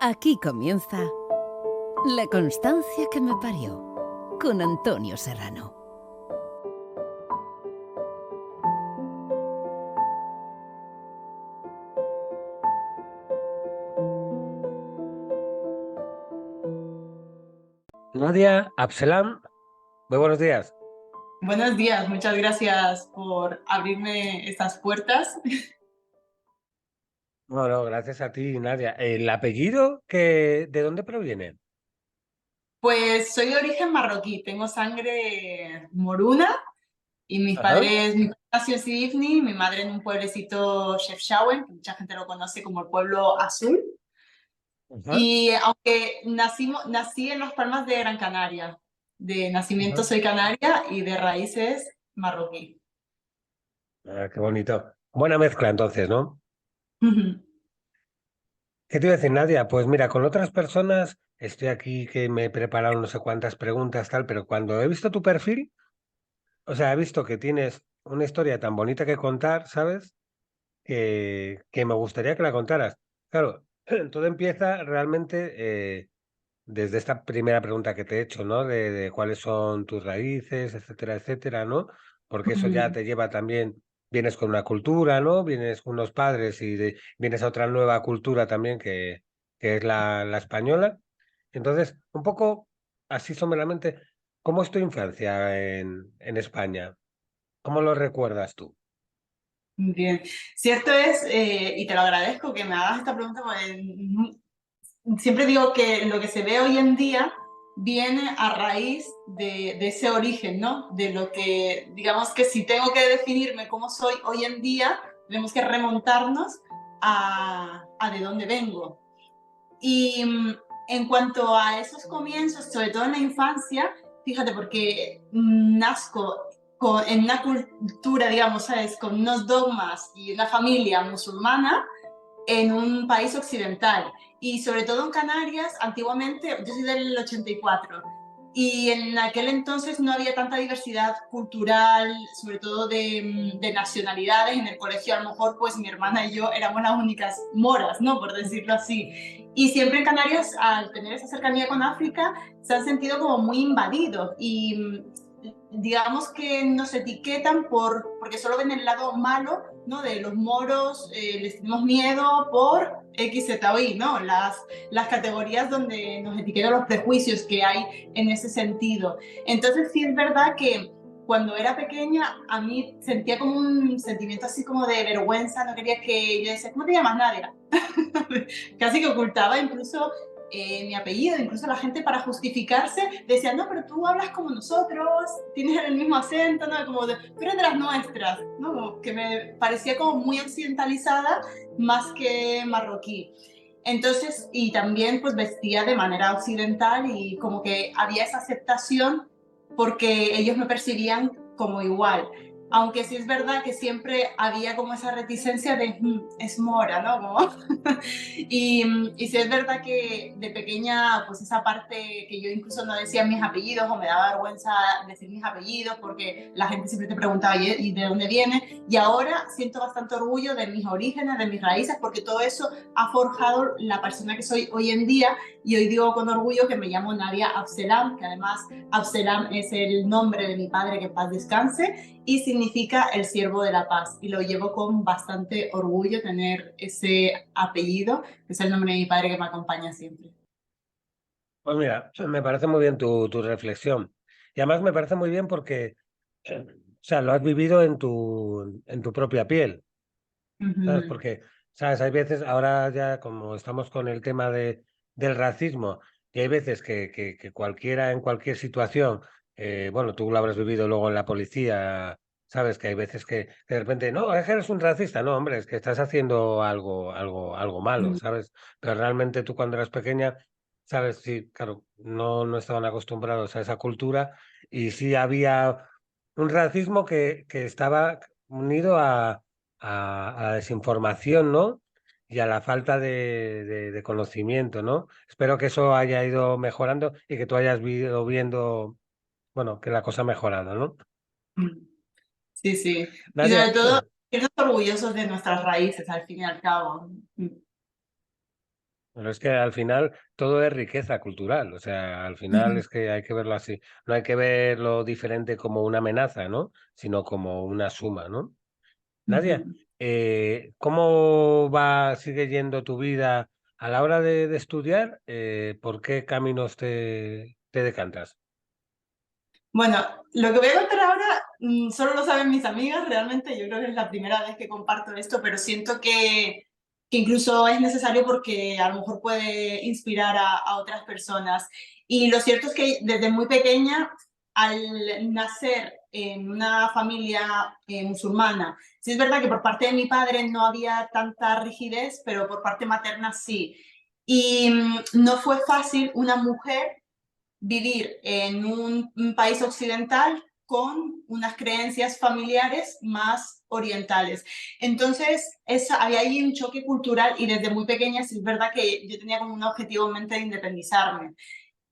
Aquí comienza La constancia que me parió, con Antonio Serrano. Nadia, Abselam, muy buenos días. Buenos días, muchas gracias por abrirme estas puertas. Bueno, gracias a ti, Nadia. ¿El apellido de dónde proviene? Pues soy de origen marroquí, tengo sangre moruna y mis Ajá, padres, mi padre nació en Sidifni, mi madre en un pueblecito Chefchaouen, que mucha gente lo conoce como el pueblo azul. ajá, Y aunque nací en Las Palmas de Gran Canaria, de nacimiento ajá. soy canaria y de raíces marroquí. Ah, qué bonito. Buena mezcla entonces, ¿no? Ujú. ¿Qué te iba a decir, Nadia? Pues mira, con otras personas estoy aquí que me he preparado no sé cuántas preguntas, tal, pero cuando he visto tu perfil, o sea, he visto que tienes una historia tan bonita que contar, ¿sabes? Que me gustaría que la contaras. Claro, todo empieza realmente desde esta primera pregunta que te he hecho, ¿no? De cuáles son tus raíces, etcétera, etcétera, ¿no? Porque eso ya Ujú. te lleva también, vienes con una cultura, ¿no? Vienes con unos padres y vienes a otra nueva cultura también que es la española. Entonces, un poco así someramente, ¿cómo es tu infancia en España? ¿Cómo lo recuerdas tú? Bien, cierto es, y te lo agradezco que me hagas esta pregunta, porque siempre digo que lo que se ve hoy en día viene a raíz de ese origen, ¿no? De lo que, digamos que si tengo que definirme cómo soy hoy en día, tenemos que remontarnos a de dónde vengo. Y en cuanto a esos comienzos, sobre todo en la infancia, fíjate, porque nazco en una cultura, digamos, ¿sabes? Con unos dogmas y una familia musulmana en un país occidental. Y sobre todo en Canarias, antiguamente, yo soy del 84, y en aquel entonces no había tanta diversidad cultural, sobre todo de nacionalidades. En el colegio a lo mejor pues mi hermana y yo éramos las únicas moras, ¿no? Por decirlo así. Y siempre en Canarias, al tener esa cercanía con África, se han sentido como muy invadidos y digamos que nos etiquetan porque solo ven el lado malo, ¿no? De los moros, les tenemos miedo por X, Z o Y, ¿no? Las categorías donde nos etiquetan los prejuicios que hay en ese sentido. Entonces sí es verdad que cuando era pequeña a mí sentía como un sentimiento así como de vergüenza, no quería que yo decía, ¿cómo te llamas, Nadia? Casi que ocultaba incluso mi apellido, incluso la gente para justificarse decía, no, pero tú hablas como nosotros, tienes el mismo acento, ¿no? Como tú eres de las nuestras, ¿no? Como que me parecía como muy occidentalizada más que marroquí. Entonces, y también pues vestía de manera occidental y como que había esa aceptación porque ellos me percibían como igual. Aunque sí es verdad que siempre había como esa reticencia de, es mora, ¿no? Como y sí es verdad que de pequeña, pues esa parte que yo incluso no decía mis apellidos o me daba vergüenza decir mis apellidos porque la gente siempre te preguntaba, ¿y de dónde viene? Y ahora siento bastante orgullo de mis orígenes, de mis raíces, porque todo eso ha forjado la persona que soy hoy en día. Y hoy digo con orgullo que me llamo Nadia Abselam, que además Abselam es el nombre de mi padre, que en paz descanse, y significa el siervo de la paz. Y lo llevo con bastante orgullo tener ese apellido, que es el nombre de mi padre que me acompaña siempre. Pues mira, me parece muy bien tu reflexión. Y además me parece muy bien porque, o sea, lo has vivido en tu propia piel, ¿sabes? Ujú. Porque, ¿sabes? Hay veces, ahora ya como estamos con el tema del racismo, y hay veces que cualquiera en cualquier situación, bueno, tú lo habrás vivido luego en la policía, ¿sabes? Que hay veces que de repente, no, es que eres un racista, no, hombre, es que estás haciendo algo malo, ¿sabes? Pero realmente tú cuando eras pequeña, ¿sabes? Sí, claro, no estaban acostumbrados a esa cultura y sí había un racismo que estaba unido a la desinformación, ¿no? Y a la falta de conocimiento, ¿no? Espero que eso haya ido mejorando y que tú hayas ido viendo, bueno, que la cosa ha mejorado, ¿no? Sí, sí. Y sobre Nadia, todo, irnos orgullosos de nuestras raíces, al fin y al cabo. Pero es que al final todo es riqueza cultural, o sea, al final Ujú, es que hay que verlo así. No hay que ver lo diferente como una amenaza, ¿no? Sino como una suma, ¿no? Nadia, ujú. sigue yendo tu vida a la hora de estudiar? ¿Por qué caminos te decantas? Bueno, lo que voy a contar ahora solo lo saben mis amigas, realmente yo creo que es la primera vez que comparto esto, pero siento que incluso es necesario porque a lo mejor puede inspirar a otras personas. Y lo cierto es que desde muy pequeña, al nacer en una familia musulmana, sí es verdad que por parte de mi padre no había tanta rigidez, pero por parte materna sí. Y no fue fácil una mujer vivir en un país occidental con unas creencias familiares más orientales. Entonces, había ahí un choque cultural y desde muy pequeña sí es verdad que yo tenía como un objetivo en mente de independizarme.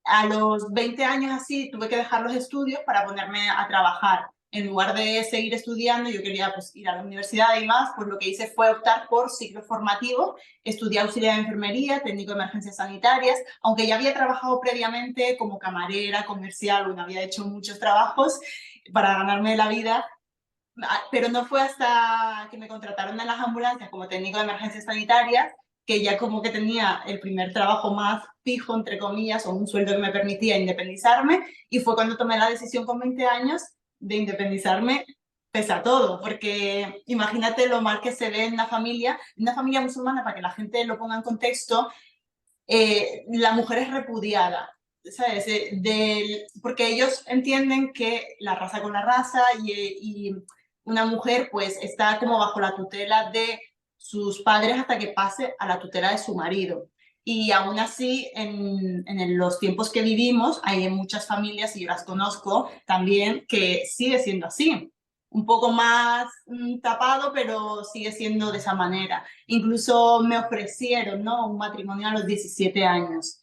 A los 20 años así tuve que dejar los estudios para ponerme a trabajar. En lugar de seguir estudiando, yo quería pues, ir a la universidad y más, pues lo que hice fue optar por ciclo formativo, estudié auxiliar de enfermería, técnico de emergencias sanitarias, aunque ya había trabajado previamente como camarera, comercial, bueno, había hecho muchos trabajos para ganarme la vida, pero no fue hasta que me contrataron en las ambulancias como técnico de emergencias sanitarias que ya como que tenía el primer trabajo más fijo, entre comillas, o un sueldo que me permitía independizarme, y fue cuando tomé la decisión con 20 años de independizarme pese a todo, porque imagínate lo mal que se ve en una familia musulmana, para que la gente lo ponga en contexto, la mujer es repudiada, ¿sabes? Porque ellos entienden que la raza con la raza y una mujer pues está como bajo la tutela de sus padres hasta que pase a la tutela de su marido. Y aún así, en los tiempos que vivimos, hay muchas familias, y yo las conozco también, que sigue siendo así. Un poco más tapado, pero sigue siendo de esa manera. Incluso me ofrecieron, ¿no?, un matrimonio a los 17 años.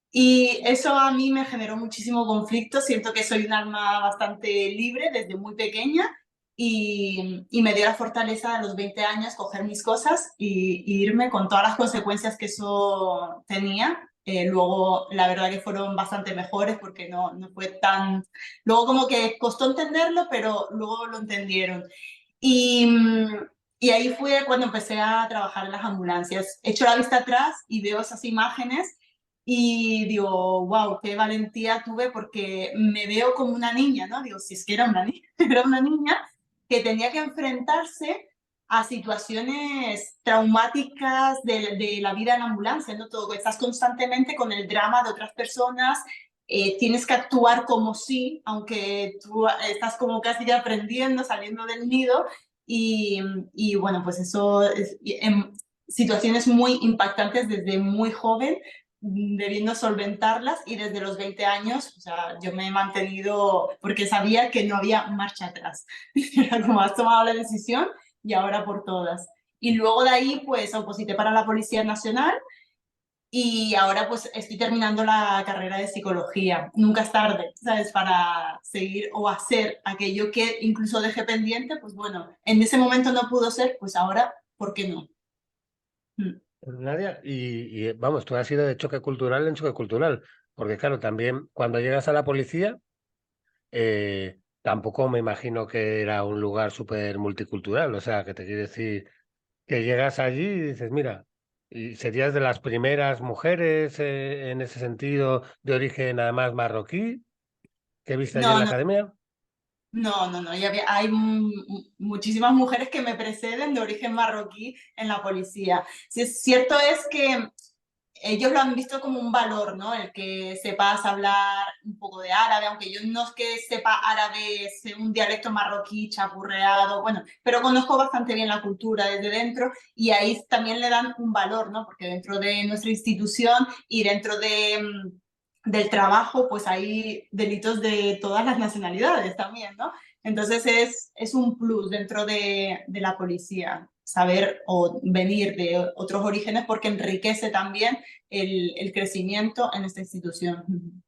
Y eso a mí me generó muchísimo conflicto. Siento que soy un alma bastante libre desde muy pequeña y me dio la fortaleza a los 20 años coger mis cosas y irme con todas las consecuencias que eso tenía. Luego, la verdad que fueron bastante mejores porque no fue tan... Luego como que costó entenderlo, pero luego lo entendieron. Y, y ahí fue cuando empecé a trabajar en las ambulancias. Echo la vista atrás y veo esas imágenes y digo, wow, qué valentía tuve porque me veo como una niña, ¿no? Digo, si es que era una niña, era una niña que tenía que enfrentarse a situaciones traumáticas de la vida en la ambulancia, ¿no? Todo, estás constantemente con el drama de otras personas, tienes que actuar como sí, aunque tú estás como casi aprendiendo, saliendo del nido, y bueno, pues eso es en situaciones muy impactantes desde muy joven, debiendo solventarlas, y desde los 20 años, o sea, yo me he mantenido porque sabía que no había marcha atrás. Era como, has tomado la decisión y ahora por todas. Y luego de ahí, pues, oposité para la Policía Nacional y ahora pues estoy terminando la carrera de psicología. Nunca es tarde, ¿sabes? Para seguir o hacer aquello que incluso dejé pendiente, pues bueno, en ese momento no pudo ser, pues ahora, ¿por qué no? Mm. Nadia, vamos, tú has ido de choque cultural en choque cultural, porque claro, también cuando llegas a la policía, tampoco me imagino que era un lugar súper multicultural, o sea, que te quiere decir que llegas allí y dices, mira, y serías de las primeras mujeres en ese sentido, de origen además marroquí, que viste allí en No, la no, academia. no, hay muchísimas mujeres que me preceden de origen marroquí en la policía. Si es cierto es que ellos lo han visto como un valor, ¿no? El que sepas hablar un poco de árabe, aunque yo no es que sepa árabe, sé un dialecto marroquí chapurreado, bueno, pero conozco bastante bien la cultura desde dentro, y ahí también le dan un valor, ¿no? Porque dentro de nuestra institución y dentro del trabajo, pues hay delitos de todas las nacionalidades también, ¿no? Entonces es un plus dentro de la policía saber o venir de otros orígenes, porque enriquece también el crecimiento en esta institución.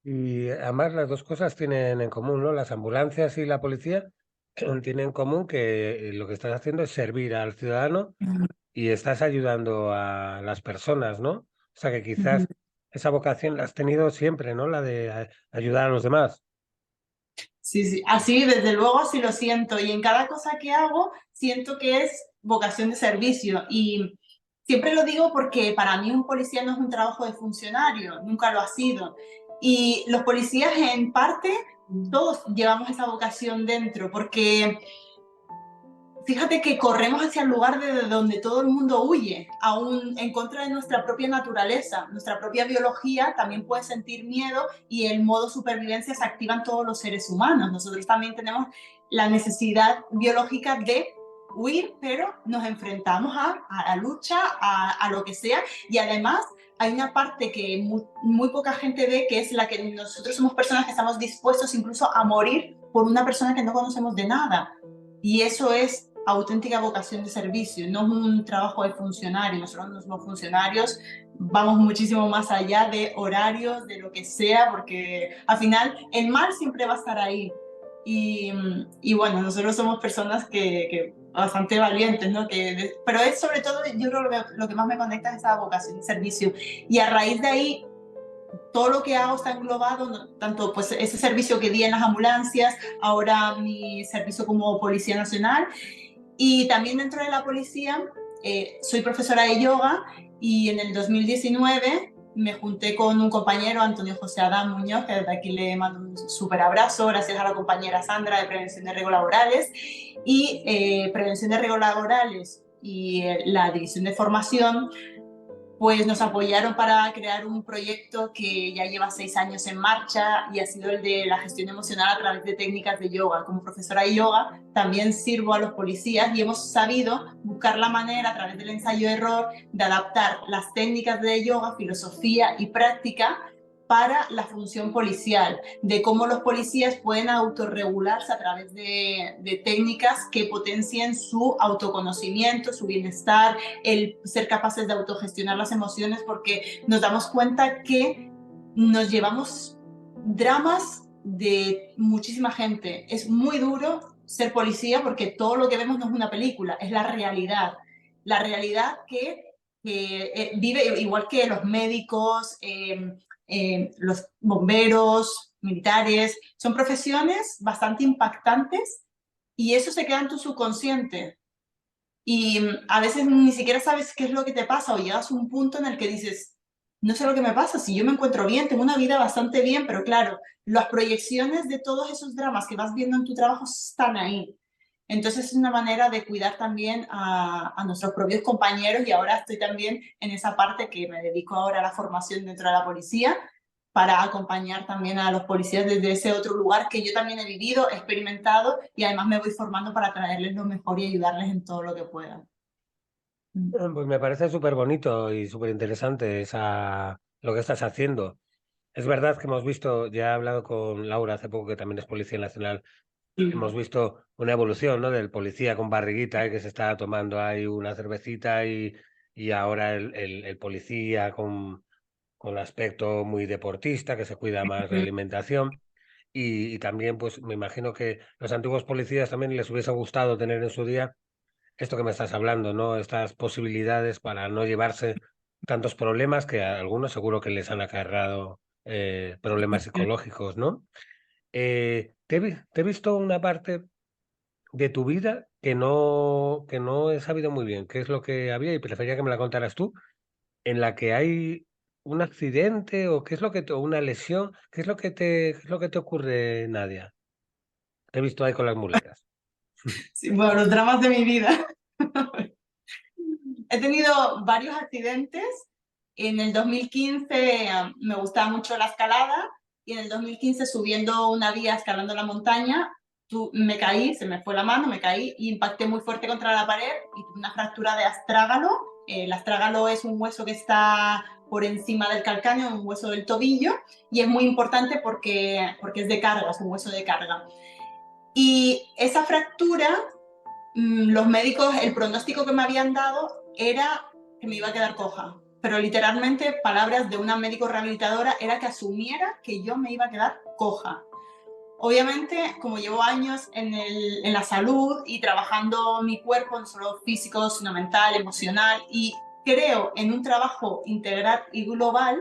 Y además las dos cosas tienen en común, ¿no? Las ambulancias y la policía tienen en común que lo que estás haciendo es servir al ciudadano y estás ayudando a las personas, ¿no? O sea que Ujú. quizás esa vocación la has tenido siempre, ¿no? La de ayudar a los demás. Sí, sí, así desde luego así lo siento y en cada cosa que hago siento que es vocación de servicio y siempre lo digo porque para mí un policía no es un trabajo de funcionario, nunca lo ha sido. Y los policías en parte todos llevamos esa vocación dentro porque fíjate que corremos hacia el lugar de donde todo el mundo huye, aún en contra de nuestra propia naturaleza. Nuestra propia biología también puede sentir miedo y el modo supervivencia se activa en todos los seres humanos. Nosotros también tenemos la necesidad biológica de huir, pero nos enfrentamos a la lucha, a lo que sea, y además hay una parte que muy poca gente ve, que es la que nosotros somos personas que estamos dispuestos incluso a morir por una persona que no conocemos de nada. Y eso es auténtica vocación de servicio, no es un trabajo de funcionario. Nosotros no somos funcionarios, vamos muchísimo más allá de horarios, de lo que sea, porque al final el mal siempre va a estar ahí. Y bueno, nosotros somos personas que bastante valientes, ¿no? Pero es sobre todo, yo creo que lo que más me conecta es esa vocación de servicio. Y a raíz de ahí todo lo que hago está englobado, tanto pues ese servicio que di en las ambulancias, ahora mi servicio como Policía Nacional, y también dentro de la policía soy profesora de yoga y en el 2019 me junté con un compañero, Antonio José Adán Muñoz, que desde aquí le mando un súper abrazo, gracias a la compañera Sandra de Prevención de Riesgos Laborales, y Prevención de Riesgos Laborales y la División de Formación pues nos apoyaron para crear un proyecto que ya lleva 6 años en marcha y ha sido el de la gestión emocional a través de técnicas de yoga. Como profesora de yoga también sirvo a los policías y hemos sabido buscar la manera a través del ensayo-error de adaptar las técnicas de yoga, filosofía y práctica para la función policial, de cómo los policías pueden autorregularse a través de técnicas que potencien su autoconocimiento, su bienestar, el ser capaces de autogestionar las emociones, porque nos damos cuenta que nos llevamos dramas de muchísima gente. Es muy duro ser policía porque todo lo que vemos no es una película, es la realidad. La realidad que vive igual que los médicos, los bomberos, militares. Son profesiones bastante impactantes y eso se queda en tu subconsciente. Y a veces ni siquiera sabes qué es lo que te pasa o llegas a un punto en el que dices, no sé lo que me pasa, si yo me encuentro bien, tengo una vida bastante bien, pero claro, las proyecciones de todos esos dramas que vas viendo en tu trabajo están ahí. Entonces es una manera de cuidar también a nuestros propios compañeros y ahora estoy también en esa parte que me dedico ahora a la formación dentro de la policía para acompañar también a los policías desde ese otro lugar que yo también he vivido, he experimentado y además me voy formando para traerles lo mejor y ayudarles en todo lo que puedan. Pues me parece súper bonito y súper interesante lo que estás haciendo. Es verdad que hemos visto, ya he hablado con Laura hace poco, que también es Policía Nacional, hemos visto una evolución, ¿no? Del policía con barriguita que se está tomando ahí una cervecita y ahora el policía con aspecto muy deportista, que se cuida más la alimentación. Y también, pues me imagino que los antiguos policías también les hubiese gustado tener en su día esto que me estás hablando, ¿no? Estas posibilidades para no llevarse tantos problemas que a algunos seguro que les han acarreado problemas psicológicos, ¿no? Te he visto una parte de tu vida que no he sabido muy bien qué es lo que había y prefería que me la contaras tú, en la que hay un accidente o qué es lo que o una lesión, qué es lo que te ocurre, Nadia? Te he visto ahí con las muletas. Sí, bueno, los dramas de mi vida. He tenido varios accidentes. En el 2015 me gustaba mucho la escalada y en el 2015 subiendo una vía, escalando la montaña, me caí, se me fue la mano, me caí y impacté muy fuerte contra la pared y tuve una fractura de astrágalo. El astrágalo es un hueso que está por encima del calcáneo, un hueso del tobillo, y es muy importante porque es de carga, es un hueso de carga. Y esa fractura, los médicos, el pronóstico que me habían dado era que me iba a quedar coja. Pero literalmente, palabras de una médico rehabilitadora era que asumiera que yo me iba a quedar coja. obviamente, como llevo años en la salud y trabajando mi cuerpo, no solo físico, sino mental, emocional, y creo en un trabajo integral y global,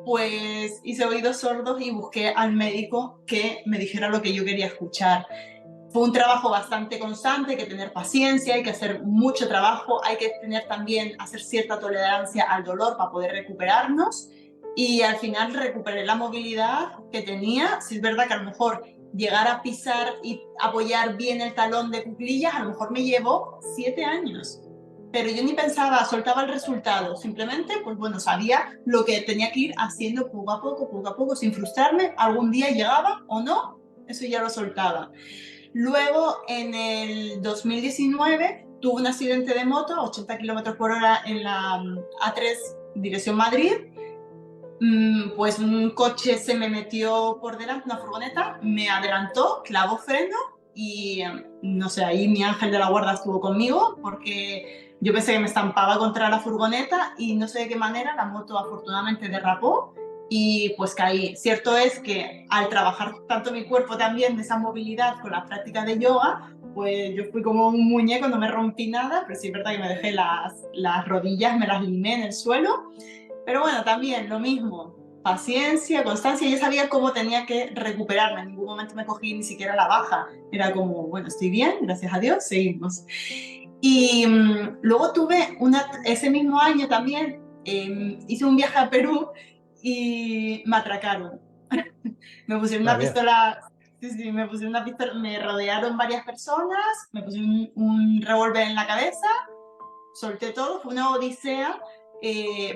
pues hice oídos sordos y busqué al médico que me dijera lo que yo quería escuchar. Fue un trabajo bastante constante, hay que tener paciencia, hay que hacer mucho trabajo, hay que tener también, hacer cierta tolerancia al dolor para poder recuperarnos, y al final recuperé la movilidad que tenía. Si es verdad que a lo mejor llegar a pisar y apoyar bien el talón de cuclillas, a lo mejor me llevó 7 años. Pero yo ni pensaba, soltaba el resultado, simplemente, pues bueno, sabía lo que tenía que ir haciendo poco a poco, sin frustrarme. Algún día llegaba o no, eso ya lo soltaba. Luego, en el 2019, tuve un accidente de moto a 80 kilómetros por hora en la A3, dirección Madrid. Pues un coche se me metió por delante, una furgoneta, me adelantó, clavó freno y no sé, ahí mi ángel de la guarda estuvo conmigo, porque yo pensé que me estampaba contra la furgoneta y no sé de qué manera la moto afortunadamente derrapó y pues caí. Cierto es que al trabajar tanto mi cuerpo también de esa movilidad con la práctica de yoga, pues yo fui como un muñeco, no me rompí nada, pero sí es verdad que me dejé las rodillas, me las limé en el suelo. Pero bueno, también lo mismo, paciencia, constancia. Yo sabía cómo tenía que recuperarme. En ningún momento me cogí ni siquiera la baja. Era como, bueno, estoy bien, gracias a Dios, seguimos. Y luego tuve ese mismo año también, hice un viaje a Perú y me atracaron. Me pusieron una Madre mía. pistola, sí, sí, me pusieron una pistola, me rodearon varias personas, me pusieron un revólver en la cabeza, solté todo, fue una odisea,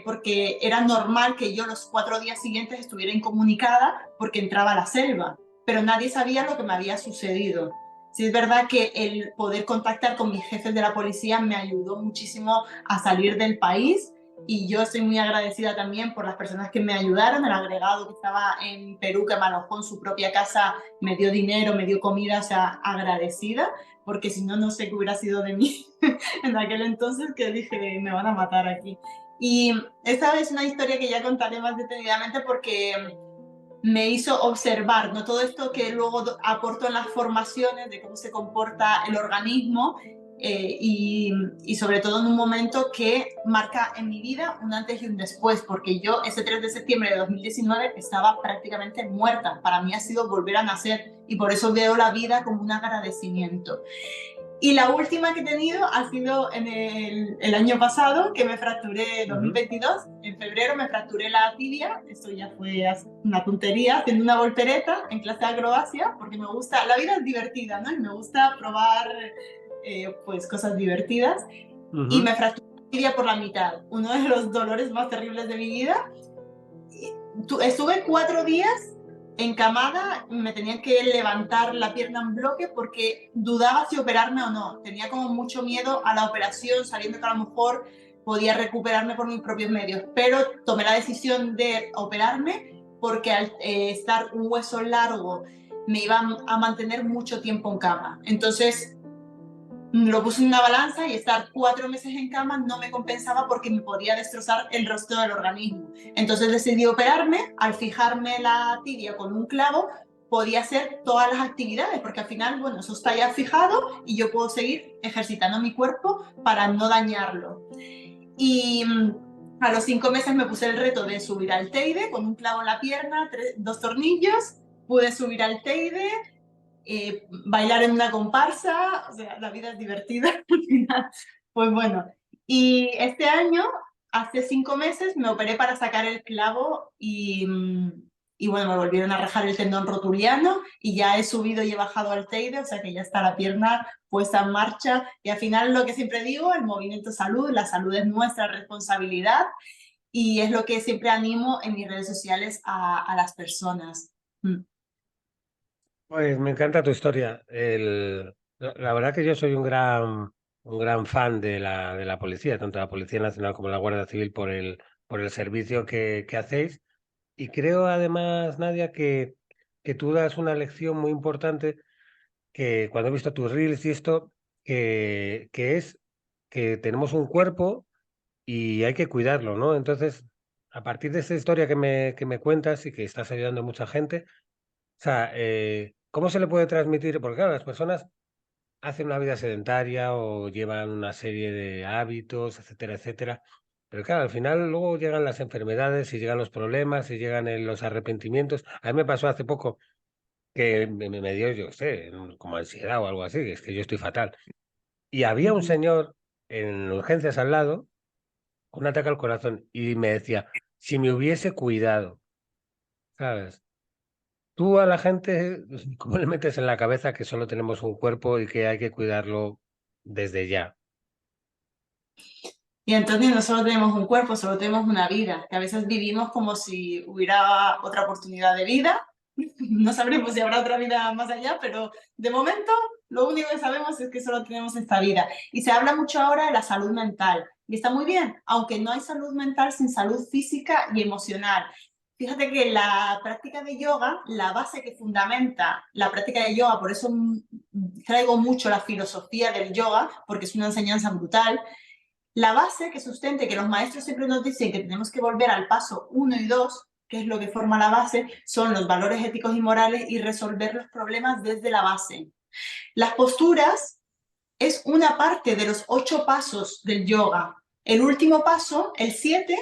porque era normal que yo los 4 días siguientes estuviera incomunicada porque entraba a la selva, pero nadie sabía lo que me había sucedido. Sí, es verdad que el poder contactar con mis jefes de la policía me ayudó muchísimo a salir del país, y yo estoy muy agradecida también por las personas que me ayudaron. El agregado que estaba en Perú, que me alojó en su propia casa, me dio dinero, me dio comida, o sea, agradecida, porque si no, no sé qué hubiera sido de mí en aquel entonces, que dije, me van a matar aquí. Y esta es una historia que ya contaré más detenidamente, porque me hizo observar, ¿no?, todo esto que luego aporto en las formaciones de cómo se comporta el organismo, y sobre todo en un momento que marca en mi vida un antes y un después, porque yo ese 3 de septiembre de 2019 estaba prácticamente muerta. Para mí ha sido volver a nacer, y por eso veo la vida como un agradecimiento. Y la última que he tenido ha sido en el año pasado, que me fracturé, 2022, en febrero me fracturé la tibia. Esto ya fue una tontería, haciendo una voltereta en clase de acrobacia, porque me gusta, la vida es divertida, ¿no? Y me gusta probar pues cosas divertidas. Y me fracturé la tibia por la mitad, uno de los dolores más terribles de mi vida. Estuve 4 días encamada, me tenía que levantar la pierna en bloque porque dudaba si operarme o no. Tenía como mucho miedo a la operación, sabiendo que a lo mejor podía recuperarme por mis propios medios, pero tomé la decisión de operarme porque al estar un hueso largo me iba a mantener mucho tiempo en cama. Entonces lo puse en una balanza, y estar 4 meses en cama no me compensaba porque me podía destrozar el resto del organismo. Entonces decidí operarme. Al fijarme la tibia con un clavo, podía hacer todas las actividades, porque al final, bueno, eso está ya fijado y yo puedo seguir ejercitando mi cuerpo para no dañarlo. Y a los 5 meses me puse el reto de subir al Teide con un clavo en la pierna, 2 tornillos. Pude subir al Teide, bailar en una comparsa, o sea, la vida es divertida al final. Pues bueno, y este año, hace 5 meses, me operé para sacar el clavo, y bueno, me volvieron a rajar el tendón rotuliano y ya he subido y he bajado al Teide, o sea que ya está la pierna puesta en marcha. Y al final, lo que siempre digo, el movimiento salud, la salud es nuestra responsabilidad, y es lo que siempre animo en mis redes sociales a las personas. Pues me encanta tu historia. La verdad que yo soy un gran fan de la policía, tanto la Policía Nacional como la Guardia Civil, por el servicio que hacéis. Y creo además, Nadia, que tú das una lección muy importante, que cuando he visto tus reels y esto, que es que tenemos un cuerpo y hay que cuidarlo, ¿no? Entonces, a partir de esta historia que me cuentas y que estás ayudando a mucha gente, sea, ¿cómo se le puede transmitir? Porque claro, las personas hacen una vida sedentaria o llevan una serie de hábitos, etcétera, etcétera. Pero claro, al final luego llegan las enfermedades y llegan los problemas y llegan los arrepentimientos. A mí me pasó hace poco que me dio, yo qué sé, como ansiedad o algo así, que es que yo estoy fatal. Y había un Ujú. señor en urgencias al lado, con un ataque al corazón, y me decía, si me hubiese cuidado, ¿sabes? Tú a la gente, ¿cómo le metes en la cabeza que solo tenemos un cuerpo y que hay que cuidarlo desde ya? Y entonces no solo tenemos un cuerpo, solo tenemos una vida, que a veces vivimos como si hubiera otra oportunidad de vida. No sabremos si habrá otra vida más allá, pero de momento lo único que sabemos es que solo tenemos esta vida. Y se habla mucho ahora de la salud mental. Y está muy bien, aunque no hay salud mental sin salud física y emocional. Fíjate que la práctica de yoga, la base que fundamenta la práctica de yoga, por eso traigo mucho la filosofía del yoga, porque es una enseñanza brutal. La base que sustente, que los maestros siempre nos dicen que tenemos que volver al paso 1 y 2, que es lo que forma la base, son los valores éticos y morales y resolver los problemas desde la base. Las posturas es una parte de los 8 pasos del yoga. El último paso, el 7,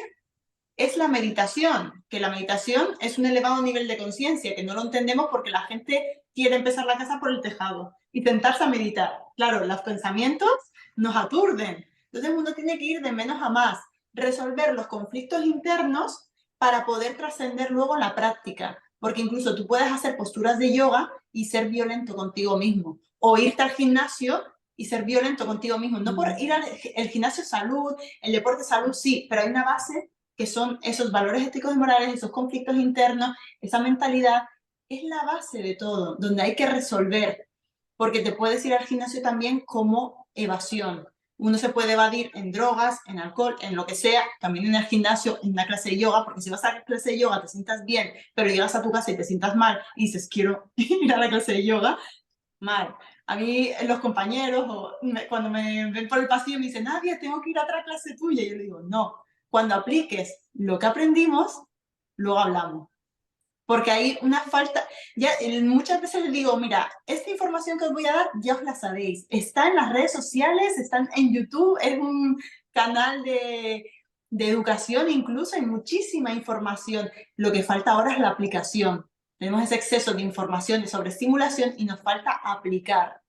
es la meditación, que la meditación es un elevado nivel de conciencia, que no lo entendemos porque la gente quiere empezar la casa por el tejado y tentarse a meditar. Claro, los pensamientos nos aturden. Entonces uno tiene que ir de menos a más, resolver los conflictos internos para poder trascender luego en la práctica. Porque incluso tú puedes hacer posturas de yoga y ser violento contigo mismo. O irte al gimnasio y ser violento contigo mismo. No por ir al gimnasio salud, el deporte salud, sí, pero hay una base que son esos valores éticos y morales, esos conflictos internos, esa mentalidad, es la base de todo, donde hay que resolver, porque te puedes ir al gimnasio también como evasión. Uno se puede evadir en drogas, en alcohol, en lo que sea, también en el gimnasio, en una clase de yoga, porque si vas a la clase de yoga te sientas bien, pero llegas a tu casa y te sientas mal y dices, quiero ir a la clase de yoga, mal. A mí, los compañeros, cuando me ven por el pasillo, me dicen, Nadia, tengo que ir a otra clase tuya. Y yo le digo, no, cuando apliques lo que aprendimos, luego hablamos. Porque hay una falta, ya muchas veces les digo, mira, esta información que os voy a dar, ya os la sabéis. Está en las redes sociales, están en YouTube, es un canal de educación, incluso hay muchísima información. Lo que falta ahora es la aplicación. Tenemos ese exceso de información, de sobreestimulación y nos falta aplicar.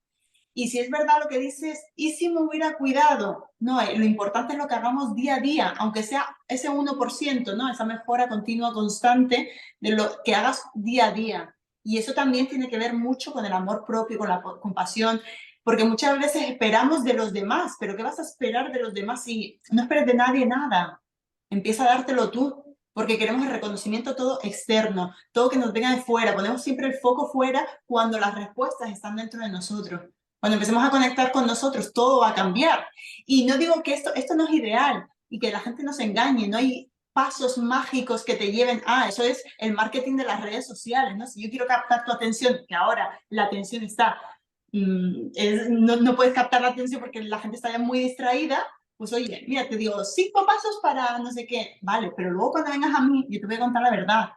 Y si es verdad lo que dices, ¿y si me hubiera cuidado? No, lo importante es lo que hagamos día a día, aunque sea ese 1%, ¿no? Esa mejora continua, constante de lo que hagas día a día. Y eso también tiene que ver mucho con el amor propio, con la compasión, porque muchas veces esperamos de los demás, pero ¿qué vas a esperar de los demás si no esperes de nadie nada? Empieza a dártelo tú, porque queremos el reconocimiento todo externo, todo que nos venga de fuera, ponemos siempre el foco fuera cuando las respuestas están dentro de nosotros. Cuando empecemos a conectar con nosotros, todo va a cambiar. Y no digo que esto no es ideal y que la gente no se engañe, no hay pasos mágicos que te lleven a, eso es el marketing de las redes sociales, ¿no? Si yo quiero captar tu atención, que ahora la atención está, no puedes captar la atención porque la gente está ya muy distraída, pues oye, mira, te digo 5 pasos para no sé qué, vale, pero luego cuando vengas a mí, yo te voy a contar la verdad,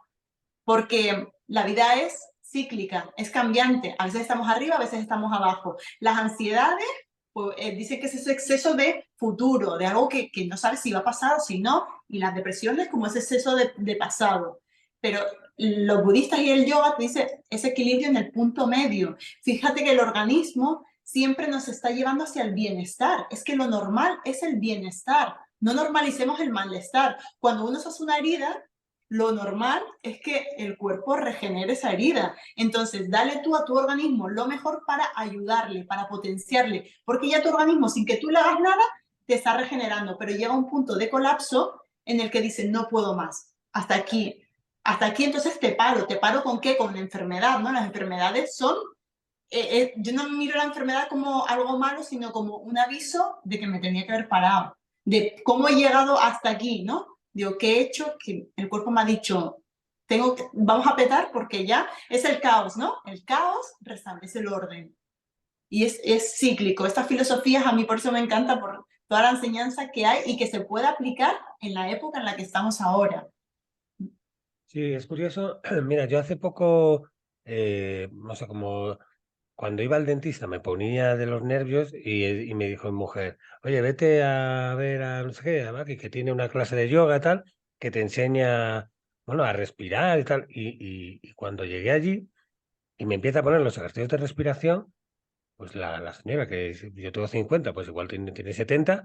porque la vida es cíclica, es cambiante. A veces estamos arriba, a veces estamos abajo. Las ansiedades, pues, dicen que es ese exceso de futuro, de algo que no sabes si va a pasar o si no, y las depresiones como ese exceso de pasado. Pero los budistas y el yoga te dicen ese equilibrio en el punto medio. Fíjate que el organismo siempre nos está llevando hacia el bienestar. Es que lo normal es el bienestar. No normalicemos el malestar. Cuando uno se hace una herida, lo normal es que el cuerpo regenere esa herida. Entonces, dale tú a tu organismo lo mejor para ayudarle, para potenciarle, porque ya tu organismo, sin que tú le hagas nada, te está regenerando, pero llega un punto de colapso en el que dice, no puedo más, hasta aquí. Hasta aquí, entonces te paro con qué, con la enfermedad, ¿no? Las enfermedades son, yo no miro la enfermedad como algo malo, sino como un aviso de que me tenía que haber parado, de cómo he llegado hasta aquí, ¿no? Digo, ¿qué he hecho? Que el cuerpo me ha dicho, vamos a petar porque ya es el caos, ¿no? El caos restablece el orden. Y es cíclico. Estas filosofías a mí por eso me encanta, por toda la enseñanza que hay y que se puede aplicar en la época en la que estamos ahora. Sí, es curioso. Mira, yo hace poco no sé, como cuando iba al dentista me ponía de los nervios y me dijo mi mujer, oye, vete a ver a no sé qué, a Maki, que tiene una clase de yoga tal, que te enseña, bueno, a respirar y tal. Y cuando llegué allí y me empieza a poner los ejercicios de respiración, pues la señora, yo tengo 50, pues igual tiene 70,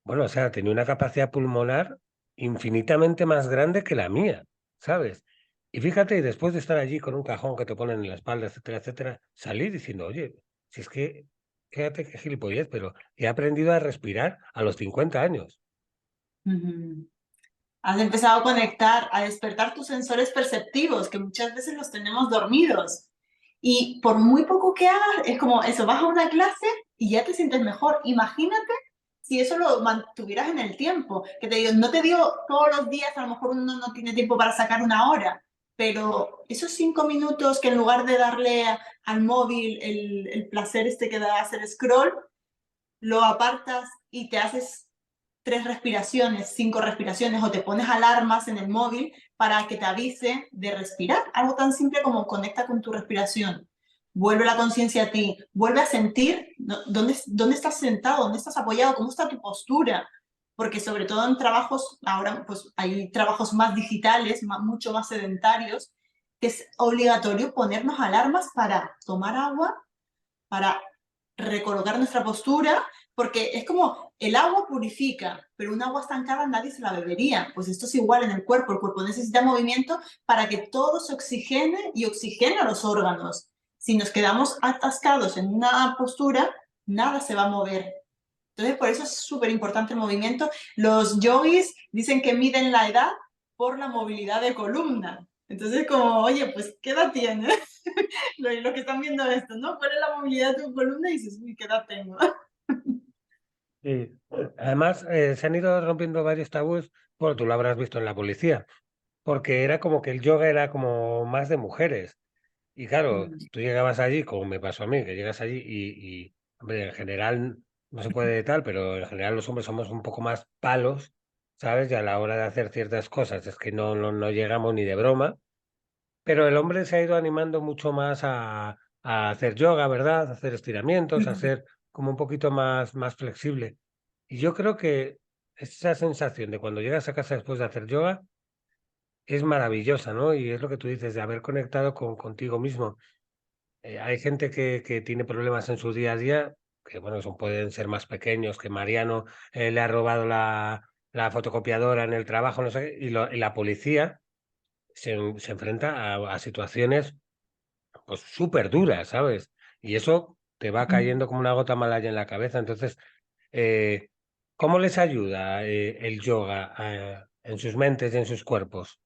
bueno, o sea, tenía una capacidad pulmonar infinitamente más grande que la mía, ¿sabes? Y fíjate, y después de estar allí con un cajón que te ponen en la espalda, etcétera, etcétera, salí diciendo, oye, si es que, fíjate qué gilipollez, pero he aprendido a respirar a los 50 años. Ujú. Has empezado a conectar, a despertar tus sensores perceptivos, que muchas veces los tenemos dormidos. Y por muy poco que hagas, es como eso, vas a una clase y ya te sientes mejor. Imagínate si eso lo mantuvieras en el tiempo. Que te digo, no te digo todos los días, a lo mejor uno no tiene tiempo para sacar una hora, pero esos 5 minutos que en lugar de darle al móvil el placer este que da hacer scroll, lo apartas y te haces 3 respiraciones, 5 respiraciones, o te pones alarmas en el móvil para que te avise de respirar. Algo tan simple como conecta con tu respiración. Vuelve la conciencia a ti, vuelve a sentir dónde estás sentado, dónde estás apoyado, cómo está tu postura. Porque sobre todo en trabajos, ahora pues hay trabajos más digitales, mucho más sedentarios, que es obligatorio ponernos alarmas para tomar agua, para recolocar nuestra postura, porque es como el agua purifica, pero un agua estancada nadie se la bebería. Pues esto es igual en el cuerpo necesita movimiento para que todo se oxigene y oxigena los órganos. Si nos quedamos atascados en una postura, nada se va a mover. Entonces, por eso es súper importante el movimiento. Los yogis dicen que miden la edad por la movilidad de columna. Entonces, como, oye, pues, ¿qué edad tienes? Lo que están viendo esto, ¿no? ¿Cuál es la movilidad de tu columna? Y dices, uy, ¿qué edad tengo? Sí. Además, se han ido rompiendo varios tabús, bueno, tú lo habrás visto en la policía, porque era como que el yoga era como más de mujeres. Y claro, tú llegabas allí, como me pasó a mí, que llegas allí hombre, en general no se puede tal, pero en general los hombres somos un poco más palos, ¿sabes? Y a la hora de hacer ciertas cosas es que no llegamos ni de broma, pero el hombre se ha ido animando mucho más a hacer yoga, ¿verdad? A hacer estiramientos, a ser como un poquito más flexible. Y yo creo que esa sensación de cuando llegas a casa después de hacer yoga es maravillosa, ¿no? Y es lo que tú dices, de haber conectado contigo mismo. Hay gente que tiene problemas en su día a día, que bueno, pueden ser más pequeños, que Mariano le ha robado la fotocopiadora en el trabajo, no sé qué, y la policía se enfrenta a situaciones pues súper duras, ¿sabes? Y eso te va cayendo como una gota malaya en la cabeza. Entonces, eh, ¿cómo les ayuda el yoga en sus mentes y en sus cuerpos?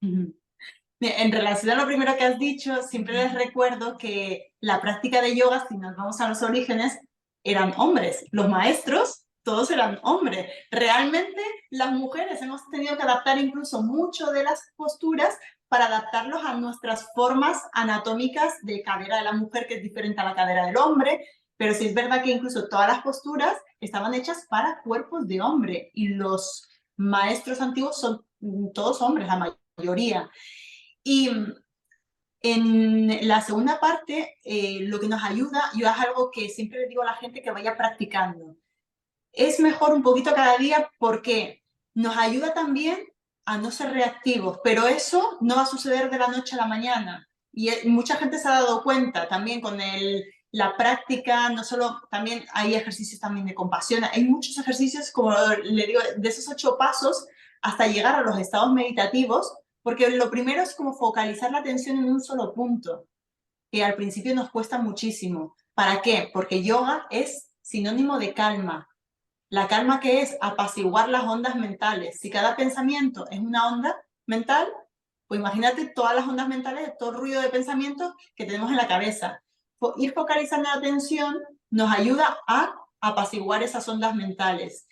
En relación a lo primero que has dicho, siempre les recuerdo que la práctica de yoga, si nos vamos a los orígenes, eran hombres. Los maestros, todos eran hombres. Realmente las mujeres hemos tenido que adaptar incluso mucho de las posturas para adaptarlos a nuestras formas anatómicas de cadera de la mujer, que es diferente a la cadera del hombre. Pero sí es verdad que incluso todas las posturas estaban hechas para cuerpos de hombre, y los maestros antiguos son todos hombres, la mayoría. Y en la segunda parte, lo que nos ayuda, yo es algo que siempre le digo a la gente que vaya practicando, es mejor un poquito cada día, porque nos ayuda también a no ser reactivos, pero eso no va a suceder de la noche a la mañana. Y mucha gente se ha dado cuenta también con la práctica, no solo, también hay ejercicios también de compasión, hay muchos ejercicios, como le digo, de esos 8 pasos hasta llegar a los estados meditativos, porque lo primero es como focalizar la atención en un solo punto, que al principio nos cuesta muchísimo. ¿Para qué? Porque yoga es sinónimo de calma. La calma, que es apaciguar las ondas mentales. Si cada pensamiento es una onda mental, pues imagínate todas las ondas mentales, todo el ruido de pensamientos que tenemos en la cabeza. Ir focalizando la atención nos ayuda a apaciguar esas ondas mentales.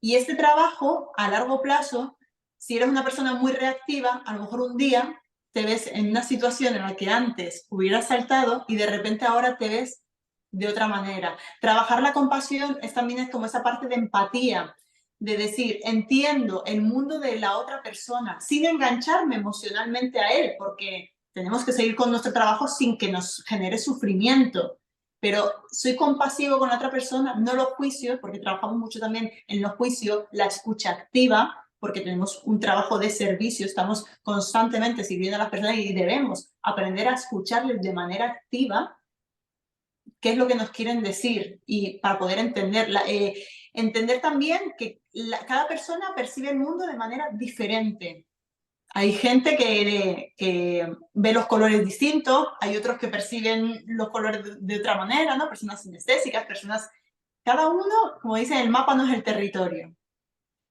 Y este trabajo, a largo plazo, si eres una persona muy reactiva, a lo mejor un día te ves en una situación en la que antes hubieras saltado y de repente ahora te ves de otra manera. Trabajar la compasión también es como esa parte de empatía, de decir, entiendo el mundo de la otra persona sin engancharme emocionalmente a él, porque tenemos que seguir con nuestro trabajo sin que nos genere sufrimiento. Pero soy compasivo con la otra persona, no los juicios, porque trabajamos mucho también en los juicios, la escucha activa, porque tenemos un trabajo de servicio, estamos constantemente sirviendo a las personas y debemos aprender a escucharles de manera activa qué es lo que nos quieren decir y para poder entenderla. Entender también que cada persona percibe el mundo de manera diferente. Hay gente que ve los colores distintos, hay otros que perciben los colores de otra manera, ¿no? Personas sinestésicas, personas... Cada uno, como dicen, el mapa no es el territorio.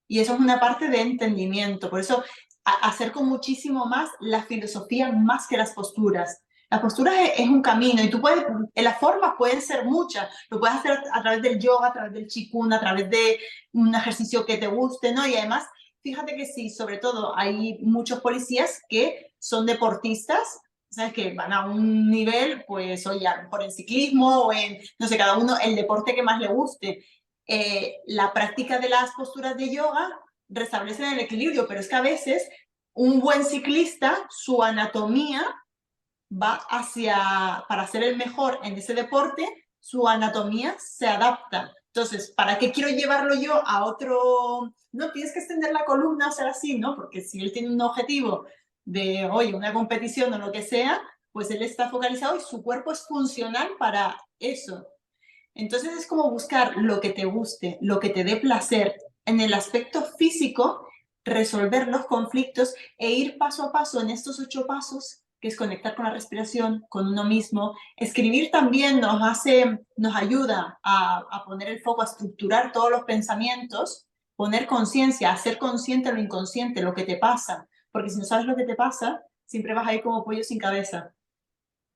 Y eso es una parte de entendimiento. Por eso acerco muchísimo más la filosofía más que las posturas. Las posturas es un camino y tú puedes, las formas pueden ser muchas. Lo puedes hacer a través del yoga, a través del qigong, a través de un ejercicio que te guste, ¿no? Y además, fíjate que sí, sobre todo hay muchos policías que son deportistas, ¿sabes? Que van a un nivel, pues, oye, a lo mejor en ciclismo o en, no sé, cada uno el deporte que más le guste. La práctica de las posturas de yoga restablecen el equilibrio, pero es que a veces un buen ciclista, su anatomía va hacia, para ser el mejor en ese deporte, su anatomía se adapta. Entonces, ¿para qué quiero llevarlo yo a otro? No, tienes que extender la columna, hacer así, ¿no? Porque si él tiene un objetivo de, oye, una competición o lo que sea, pues él está focalizado y su cuerpo es funcional para eso. Entonces es como buscar lo que te guste, lo que te dé placer en el aspecto físico, resolver los conflictos e ir paso a paso en estos 8 pasos, que es conectar con la respiración, con uno mismo. Escribir también nos ayuda a poner el foco, a estructurar todos los pensamientos, poner conciencia, hacer consciente lo inconsciente, lo que te pasa. Porque si no sabes lo que te pasa, siempre vas a ir como pollo sin cabeza.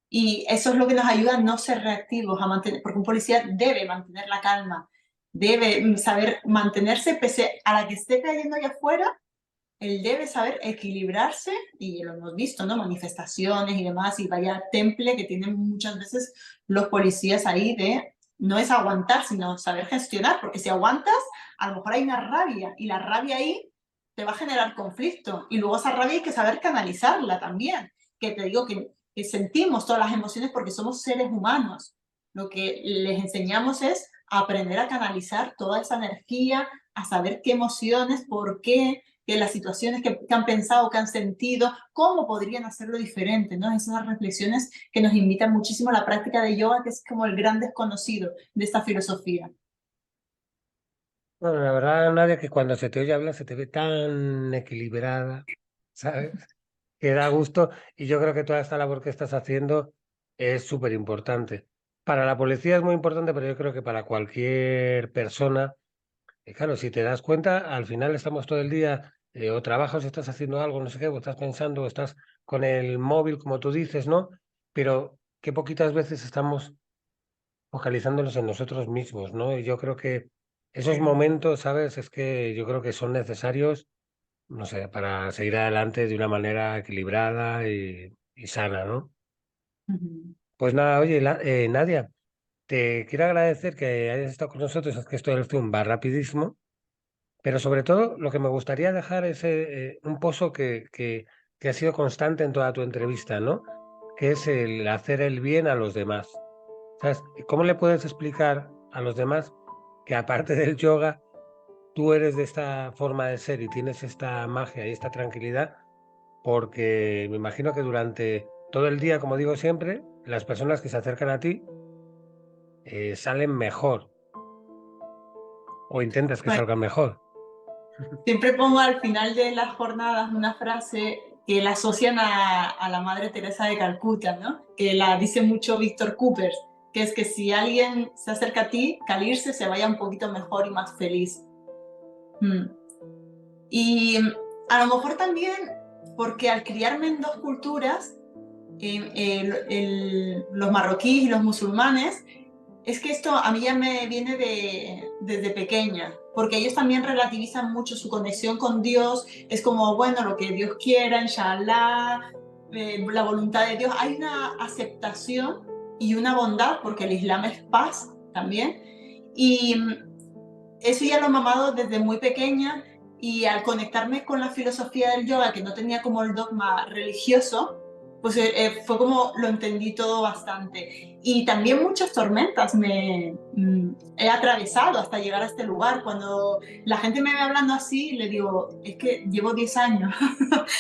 Y eso es lo que nos ayuda a no ser reactivos, a mantener, porque un policía debe mantener la calma, debe saber mantenerse pese a la que esté cayendo allá afuera, él debe saber equilibrarse, y lo hemos visto, ¿no? Manifestaciones y demás, y vaya temple que tienen muchas veces los policías ahí de no es aguantar, sino saber gestionar, porque si aguantas, a lo mejor hay una rabia, y la rabia ahí te va a generar conflicto, y luego esa rabia hay que saber canalizarla también, que te digo que sentimos todas las emociones porque somos seres humanos. Lo que les enseñamos es a aprender a canalizar toda esa energía, a saber qué emociones, por qué, que las situaciones que han pensado, que han sentido, cómo podrían hacerlo diferente, ¿no? Esas reflexiones que nos invitan muchísimo a la práctica de yoga, que es como el gran desconocido de esta filosofía. Bueno, la verdad, Nadia, que cuando se te oye hablar se te ve tan equilibrada, ¿sabes? Que da gusto y yo creo que toda esta labor que estás haciendo es súper importante. Para la policía es muy importante, pero yo creo que para cualquier persona, claro, si te das cuenta, al final estamos todo el día, o trabajas o estás haciendo algo, no sé qué, o estás pensando, o estás con el móvil, como tú dices, ¿no? Pero qué poquitas veces estamos focalizándonos en nosotros mismos, ¿no? Y yo creo que esos momentos, ¿sabes? Es que yo creo que son necesarios, no sé, para seguir adelante de una manera equilibrada y sana, ¿no? Ujú. Pues nada, oye, Nadia, te quiero agradecer que hayas estado con nosotros, es que esto del Zoom va rapidísimo, pero sobre todo lo que me gustaría dejar es un pozo que ha sido constante en toda tu entrevista, ¿no? Que es el hacer el bien a los demás. ¿Sabes? ¿Cómo le puedes explicar a los demás que aparte del yoga, tú eres de esta forma de ser y tienes esta magia y esta tranquilidad? Porque me imagino que durante todo el día, como digo siempre, las personas que se acercan a ti salen mejor o intentas que Bueno, salgan mejor. siempre pongo al final de las jornadas una frase que la asocian a la Madre Teresa de Calcuta, ¿no? Que la dice mucho Víctor Coopers, que es que si alguien se acerca a ti, que al irse se vaya un poquito mejor y más feliz. Mm. Y a lo mejor también porque al criarme en dos culturas, los marroquíes y los musulmanes, es que esto a mí ya me viene desde pequeña, porque ellos también relativizan mucho su conexión con Dios, es como, bueno, lo que Dios quiera, inshallah, la voluntad de Dios. Hay una aceptación y una bondad, porque el Islam es paz también, y eso ya lo he mamado desde muy pequeña, y al conectarme con la filosofía del yoga, que no tenía como el dogma religioso, pues fue como lo entendí todo bastante. Y también muchas tormentas he atravesado hasta llegar a este lugar. Cuando la gente me ve hablando así, le digo, es que llevo 10 años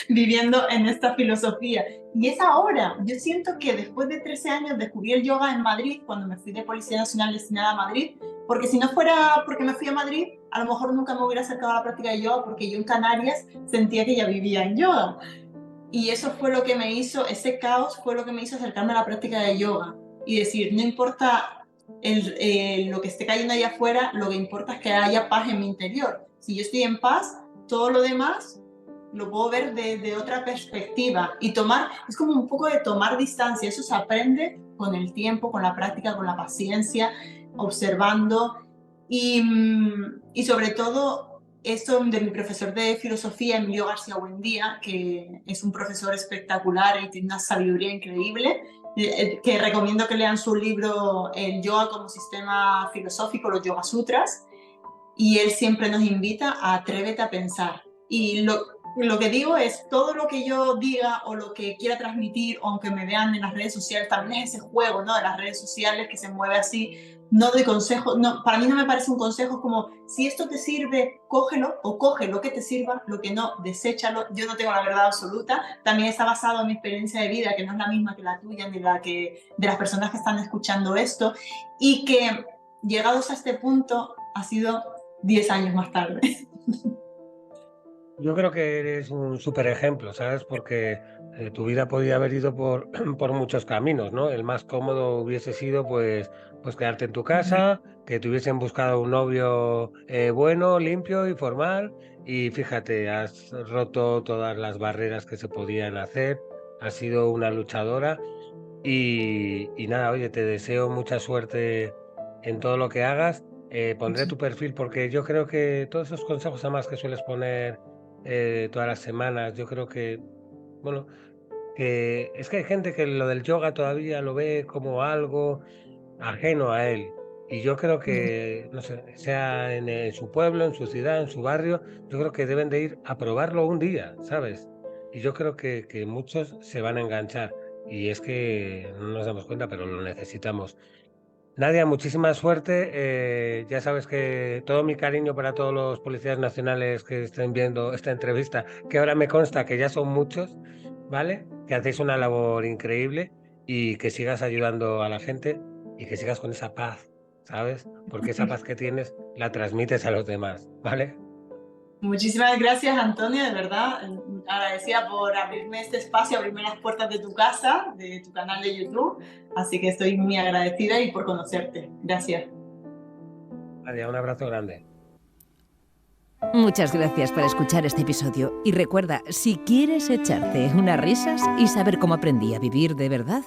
viviendo en esta filosofía. Y es ahora. Yo siento que después de 13 años descubrí el yoga en Madrid, cuando me fui de Policía Nacional destinada a Madrid, porque si no fuera porque me fui a Madrid, a lo mejor nunca me hubiera acercado a la práctica de yoga, porque yo en Canarias sentía que ya vivía en yoga. Y eso fue lo que me hizo, ese caos fue lo que me hizo acercarme a la práctica de yoga y decir, no importa lo que esté cayendo allá afuera, lo que importa es que haya paz en mi interior. Si yo estoy en paz, todo lo demás lo puedo ver desde otra perspectiva y es como un poco de tomar distancia. Eso se aprende con el tiempo, con la práctica, con la paciencia, observando y sobre todo esto de mi profesor de filosofía, Emilio García Buendía, que es un profesor espectacular y tiene una sabiduría increíble, que recomiendo que lean su libro El yoga como sistema filosófico, los Yoga Sutras, y él siempre nos invita a atrévete a pensar. Y lo que digo es, todo lo que yo diga o lo que quiera transmitir, aunque me vean en las redes sociales, también es ese juego, ¿no?, de las redes sociales que se mueve así. No doy consejos, no, para mí no me parece un consejo, como si esto te sirve, cógelo, o coge lo que te sirva, lo que no, deséchalo. Yo no tengo la verdad absoluta, también está basado en mi experiencia de vida, que no es la misma que la tuya ni la que de las personas que están escuchando esto, y que llegados a este punto ha sido 10 años más tarde. Yo creo que eres un súper ejemplo, ¿sabes? Porque tu vida podía haber ido por, por muchos caminos, ¿no? El más cómodo hubiese sido, pues quedarte en tu casa, que te hubiesen buscado un novio bueno, limpio y formal. Y fíjate, has roto todas las barreras que se podían hacer, has sido una luchadora. Y nada, oye, te deseo mucha suerte en todo lo que hagas. Pondré tu perfil porque yo creo que todos esos consejos además que sueles poner todas las semanas, yo creo que, bueno, que es que hay gente que lo del yoga todavía lo ve como algo ajeno a él. Y yo creo que, no sé, sea en su pueblo, en su ciudad, en su barrio, yo creo que deben de ir a probarlo un día, ¿sabes? Y yo creo que muchos se van a enganchar. Y es que no nos damos cuenta, pero lo necesitamos. Nadia, muchísima suerte. Ya sabes que todo mi cariño para todos los policías nacionales que estén viendo esta entrevista, que ahora me consta que ya son muchos, ¿vale? Que hacéis una labor increíble y que sigas ayudando a la gente y que sigas con esa paz, ¿sabes? Porque esa paz que tienes la transmites a los demás, ¿vale? Muchísimas gracias, Antonio, de verdad. Agradecida por abrirme este espacio, abrirme las puertas de tu casa, de tu canal de YouTube. Así que estoy muy agradecida y por conocerte. Gracias. Nadia, un abrazo grande. Muchas gracias por escuchar este episodio y recuerda, si quieres echarte unas risas y saber cómo aprendí a vivir de verdad,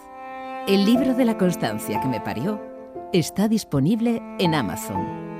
el libro de la constancia que me parió está disponible en Amazon.